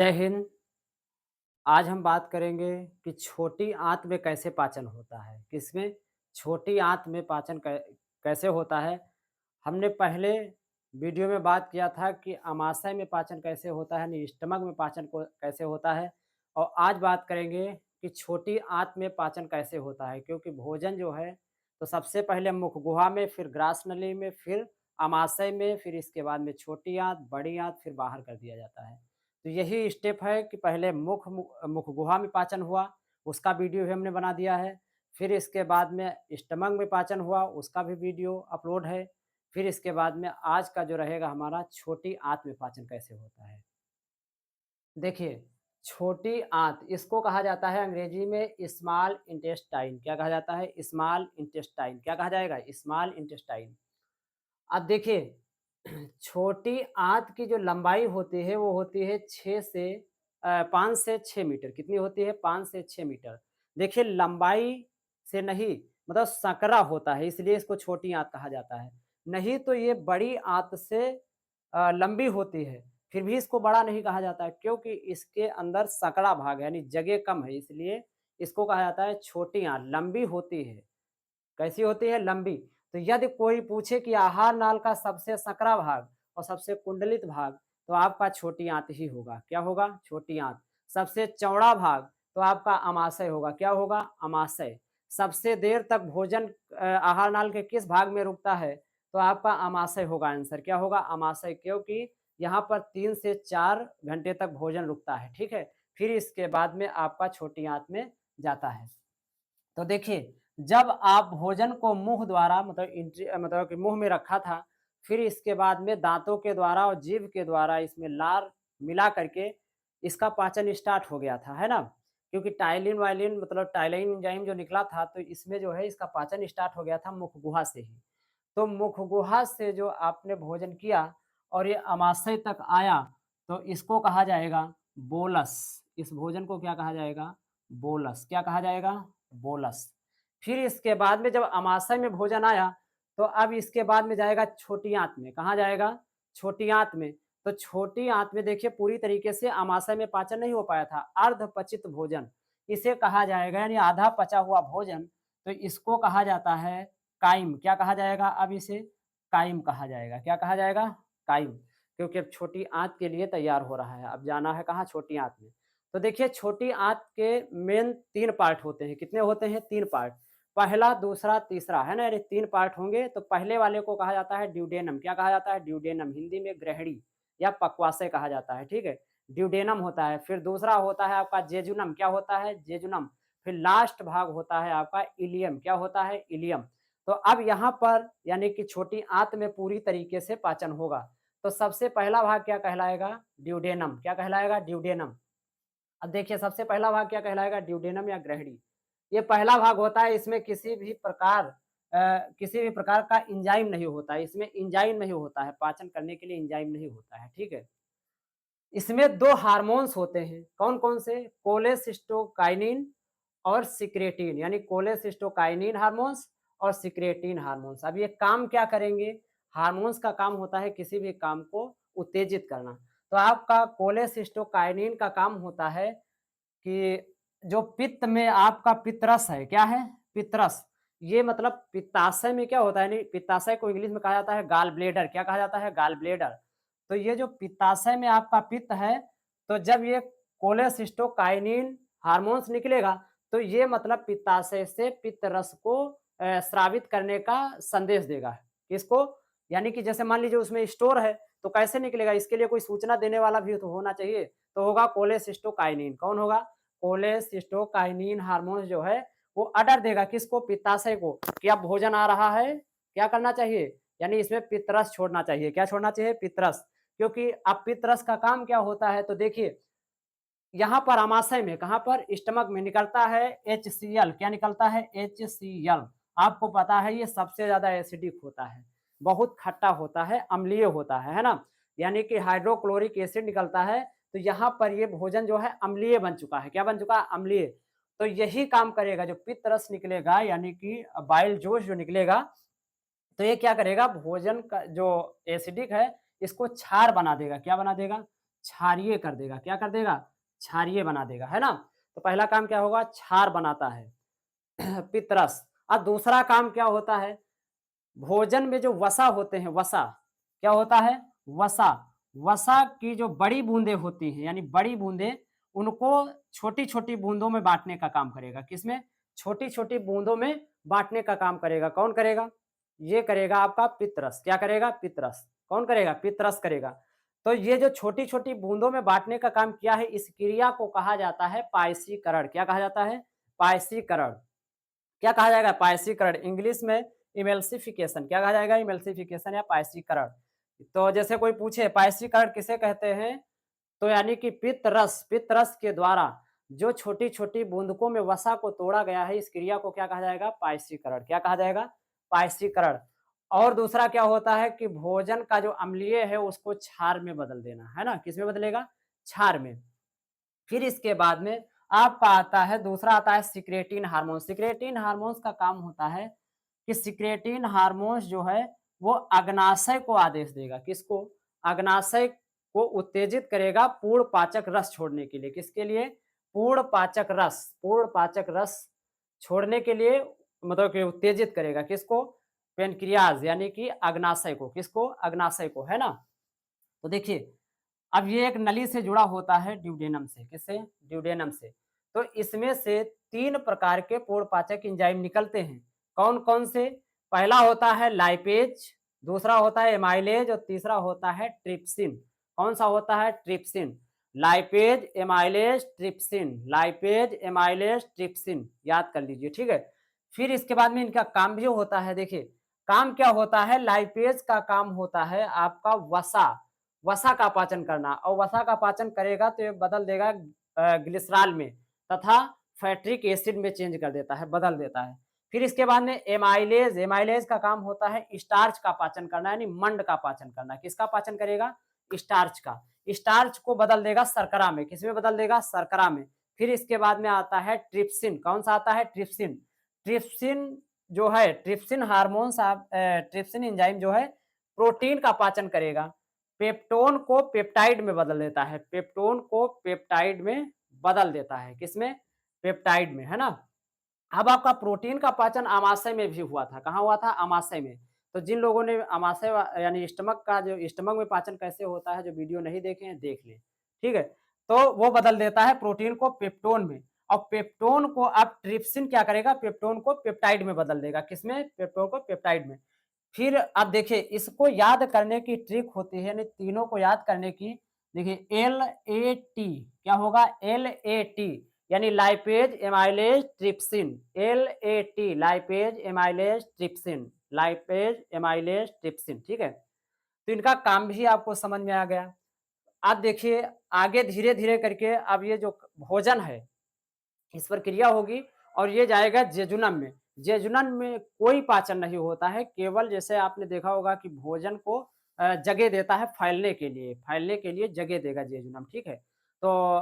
जय हिंद। आज हम बात करेंगे कि छोटी आंत में कैसे पाचन होता है। किसमें? छोटी आंत में पाचन कैसे होता है। हमने पहले वीडियो में बात किया था कि अमाशय में पाचन कैसे होता है, यानी स्टमक में पाचन को कैसे होता है। और आज बात करेंगे कि छोटी आंत में पाचन कैसे होता है, क्योंकि भोजन जो है तो सबसे पहले मुख गुहा में, फिर ग्रास नली में, फिर अमाशय में, फिर इसके बाद में छोटी आंत, बड़ी आंत, फिर बाहर कर दिया जाता है। तो यही स्टेप है कि पहले मुख गुहा में पाचन हुआ, उसका वीडियो भी हमने बना दिया है। फिर इसके बाद में स्टमक में पाचन हुआ, उसका भी वीडियो अपलोड है। फिर इसके बाद में आज का जो रहेगा हमारा छोटी आंत में पाचन कैसे होता है। देखिए, छोटी आंत इसको कहा जाता है अंग्रेजी में स्मॉल इंटेस्टाइन। क्या कहा जाता है? Small intestine. क्या कहा जाएगा? Small intestine. अब देखिए, छोटी आंत की जो लंबाई होती है वो होती है 5 से 6 मीटर। कितनी होती है? 5 से 6 मीटर। देखिए, लंबाई से नहीं, मतलब संकरा होता है, इसलिए इसको छोटी आंत कहा जाता है। नहीं तो ये बड़ी आंत से लंबी होती है, फिर भी इसको बड़ा नहीं कहा जाता है, क्योंकि इसके अंदर संकरा भाग है, यानी जगह कम है, इसलिए इसको कहा जाता है छोटी आंत। लंबी होती है। कैसी होती है? लंबी। तो यदि कोई पूछे कि आहार नाल का सबसे संकरा भाग और सबसे कुंडलित भाग, तो आपका छोटी आंत ही होगा। क्या होगा? छोटी आंत। सबसे चौड़ा भाग तो आपका अमाशय होगा। क्या होगा? अमाशय। सबसे देर तक भोजन आहार नाल के किस भाग में रुकता है? तो आपका अमाशय होगा आंसर। क्या होगा? अमाशय, क्योंकि यहाँ पर 3 से 4 घंटे तक भोजन रुकता है, ठीक है? फिर इसके बाद में आपका छोटी आंत में जाता है। तो देखिए, जब आप भोजन को मुँह द्वारा मतलब कि मुँह में रखा था, फिर इसके बाद में दाँतों के द्वारा और जीभ के द्वारा इसमें लार मिला करके इसका पाचन स्टार्ट हो गया था, है ना? क्योंकि टाइलिन-वाइलिन मतलब टाइलिन एंजाइम जो निकला था, तो इसमें जो है इसका पाचन स्टार्ट हो गया था मुख गुहा से ही। तो मुख गुहा से जो आपने भोजन किया और ये अमाशय तक आया, तो इसको कहा जाएगा बोलस। इस भोजन को क्या कहा जाएगा? बोलस। क्या कहा जाएगा? बोलस। फिर इसके बाद में जब अमाशय में भोजन आया, तो अब इसके बाद में जाएगा छोटी आंत में। कहाँ जाएगा? छोटी आंत में। तो छोटी आंत में देखिए पूरी तरीके से अमाशय में पाचन नहीं हो पाया था, अर्ध-पचित भोजन इसे कहा जाएगा, यानी आधा पचा हुआ भोजन। तो इसको कहा जाता है काइम। क्या कहा जाएगा? अब इसे काइम कहा जाएगा। क्या कहा जाएगा? काइम। क्योंकि अब छोटी आंत के लिए तैयार हो रहा है। अब जाना है कहाँ? छोटी आंत में। तो देखिए, छोटी आंत के मेन 3 पार्ट होते हैं। कितने होते हैं? 3 पार्ट। पहला, दूसरा, तीसरा, है ना? यानी 3 पार्ट होंगे। तो पहले वाले को कहा जाता है ड्यूडेनम। क्या कहा जाता है? ड्यूडेनम। हिंदी में ग्रहणी या पक्वाशय कहा जाता है, ठीक है? ड्यूडेनम होता है। फिर दूसरा होता है आपका जेजुनम। क्या होता है? जेजुनम। फिर लास्ट भाग होता है आपका इलियम। क्या होता है? इलियम। तो अब यहाँ पर यानी कि छोटी आंत में पूरी तरीके से पाचन होगा। तो सबसे पहला भाग क्या कहलाएगा? ड्यूडेनम। क्या कहलाएगा? ड्यूडेनम। अब देखिए, सबसे पहला भाग क्या कहलाएगा? ड्यूडेनम या ग्रहणी। ये पहला भाग होता है, इसमें किसी भी प्रकार का एंजाइम नहीं होता है, इसमें एंजाइम नहीं होता है, पाचन करने के लिए एंजाइम नहीं होता है, ठीक है? इसमें 2 हार्मोन्स होते हैं, कौन-कौन से? कोलेसिस्टोकाइनिन और सिक्रेटिन, यानी कोलेसिस्टोकाइनिन हार्मोन्स और सिक्रेटिन हार्मोन्स। अब ये काम क्या करेंगे? हार्मोन्स का काम होता है किसी भी काम को उत्तेजित करना। तो आपका कोलेसिस्टोकाइनिन का काम होता है कि जो पित्त में आपका पित्तरस है, क्या है? पित्तरस। ये मतलब पित्ताशय में क्या होता है, यानी पित्ताशय को इंग्लिश में कहा जाता है गॉल ब्लैडर। क्या कहा जाता है? Gall bladder. तो ये जो पित्ताशय में आपका पित्त है, तो जब ये कोलेसिस्टोकाइनिन हार्मोन्स निकलेगा, तो ये मतलब पित्ताशय से पित्त रस को स्रावित करने का संदेश देगा। किसको? यानी कि जैसे मान लीजिए उसमें स्टोर है, तो कैसे निकलेगा? इसके लिए कोई सूचना देने वाला भी तो होना चाहिए, तो होगा कोलेसिस्टोकाइनिन। कौन होगा? कोलेसिस्टोकाइनिन हार्मोन जो है, वो ऑर्डर देगा किसको? पित्ताशय को, कि अब भोजन आ रहा है, क्या करना चाहिए? यानी इसमें पित्तरस छोड़ना चाहिए। क्या छोड़ना चाहिए? पित्तरस। क्योंकि अब पित्तरस का काम क्या होता है, तो देखिए, यहाँ पर अमाशय में, कहाँ पर? स्टमक में निकलता है HCl। क्या निकलता है? HCl। आपको पता है ये सबसे ज़्यादा एसिडिक होता है, बहुत खट्टा होता है, अम्लीय होता है ना? यानी कि हाइड्रोक्लोरिक एसिड निकलता है, तो यहाँ पर ये भोजन जो है अम्लीय बन चुका है। क्या बन चुका है? अम्लीय। तो यही काम करेगा, जो पित्त रस निकलेगा यानी कि बाइल जोश जो निकलेगा, तो ये क्या करेगा? भोजन का जो एसिडिक है, इसको क्षार बना देगा। क्या बना देगा? क्षारीय कर देगा। क्या कर देगा? क्षारीय बना देगा, है ना? तो पहला काम क्या होगा? क्षार बनाता है पित्तरस। और दूसरा काम क्या होता है? भोजन में जो वसा होते हैं, वसा, क्या होता है? वसा। वसा की जो बड़ी बूंदें होती हैं, यानी बड़ी बूंदें, उनको छोटी-छोटी बूंदों में बाँटने का काम करेगा। किसमें? छोटी-छोटी बूंदों में बाँटने का काम करेगा। कौन करेगा? ये करेगा आपका पित्तरस। क्या करेगा? पित्तरस। कौन करेगा? पित्तरस करेगा। तो ये जो छोटी-छोटी बूंदों में बाँटने का काम किया है, इस क्रिया को कहा जाता है पायसीकरण। क्या कहा जाता है? पायसीकरण। क्या कहा जाएगा? पायसीकरण। इंग्लिश में इमल्सिफिकेशन। क्या कहा जाएगा? इमल्सिफिकेशन या पायसीकरण। तो जैसे कोई पूछे पायसीकरण किसे कहते हैं? तो यानी कि पित्त रस के द्वारा जो छोटी-छोटी बूंदकों में वसा को तोड़ा गया है, इस क्रिया को क्या कहा जाएगा? पायसीकरण। क्या कहा जाएगा? पायसीकरण। और दूसरा क्या होता है कि भोजन का जो अम्लीय है उसको क्षार में बदल देना, है ना? किसमें बदलेगा? क्षार में। फिर इसके बाद में आपका आता है, दूसरा आता है सिक्रेटिन हार्मोन। सिक्रेटिन हार्मोन्स का काम होता है कि सिक्रेटिन हार्मोन्स जो है वो अग्नाशय को आदेश देगा। किसको? अग्नाशय को उत्तेजित करेगा पूर्ण पाचक रस छोड़ने के लिए। किसके लिए? पूर्ण पाचक रस छोड़ने के लिए, मतलब कि उत्तेजित करेगा। किसको? पेनक्रियाज यानी कि अग्नाशय को। किसको? अग्नाशय को, है ना? तो देखिए, अब ये एक नली से जुड़ा होता है ड्यूडेनम से। किससे? ड्यूडेनम से। तो इसमें से 3 प्रकार के पूर्णपाचक एंजाइम निकलते हैं। कौन-कौन से? पहला होता है लाइपेज, दूसरा होता है एमाइलेज और तीसरा होता है ट्रिप्सिन। कौन-सा होता है? Trypsin. Lipase, amylase, trypsin. Lipase, amylase, trypsin. याद कर लीजिए, ठीक है? फिर इसके बाद में इनका काम भी होता है, देखिए, काम क्या होता है? लाइपेज का काम होता है आपका वसा। वसा का पाचन करना, और वसा का पाचन करेगा तो ये बदल देगा ग्लिसरॉल में तथा फैक्ट्रिक एसिड में चेंज कर देता है, बदल देता है। फिर इसके बाद में एमाइलेज, एमाइलेज का काम होता है स्टार्च का पाचन करना, यानी मंड का पाचन करना। किसका पाचन करेगा? स्टार्च का। स्टार्च को बदल देगा शर्करा में। किसमें बदल देगा? शर्करा में। फिर इसके बाद में आता है ट्रिप्सिन। कौन सा आता है? ट्रिप्सिन। ट्रिप्सिन जो है, ट्रिप्सिन हार्मोन्स ट्रिप्सिन एंजाइम जो है प्रोटीन का पाचन करेगा। पेप्टोन को पेप्टाइड में बदल देता है। पेप्टोन को पेप्टाइड में बदल देता है। किसमें? पेप्टाइड में, है ना? अब आपका प्रोटीन का पाचन आमाशय में भी हुआ था। कहाँ हुआ था? आमाशय में। तो जिन लोगों ने आमाशय यानी स्टमक का, जो स्टमक में पाचन कैसे होता है, जो वीडियो नहीं देखे हैं देख लें, ठीक है? तो वो बदल देता है प्रोटीन को पेप्टोन में, और पेप्टोन को अब ट्रिप्सिन क्या करेगा? पेप्टोन को पेप्टाइड में बदल देगा। किसमें? पेप्टोन को पेप्टाइड में। फिर अब देखिए, इसको याद करने की ट्रिक होती है, यानी तीनों को याद करने की। देखिए, LAT क्या होगा? LAT यानी lipase, amylase, trypsin. LAT lipase, amylase, trypsin. Lipase, amylase, trypsin, ठीक है? तो इनका काम भी आपको समझ में आ गया। अब देखिए, आगे धीरे-धीरे करके अब ये जो भोजन है, इस पर क्रिया होगी और ये जाएगा जेजुनम में। जेजुनम में कोई पाचन नहीं होता है, केवल जैसे आपने देखा होगा कि भोजन को जगह देता है फैलने के लिए जगह देगा जेजुनम, ठीक है? तो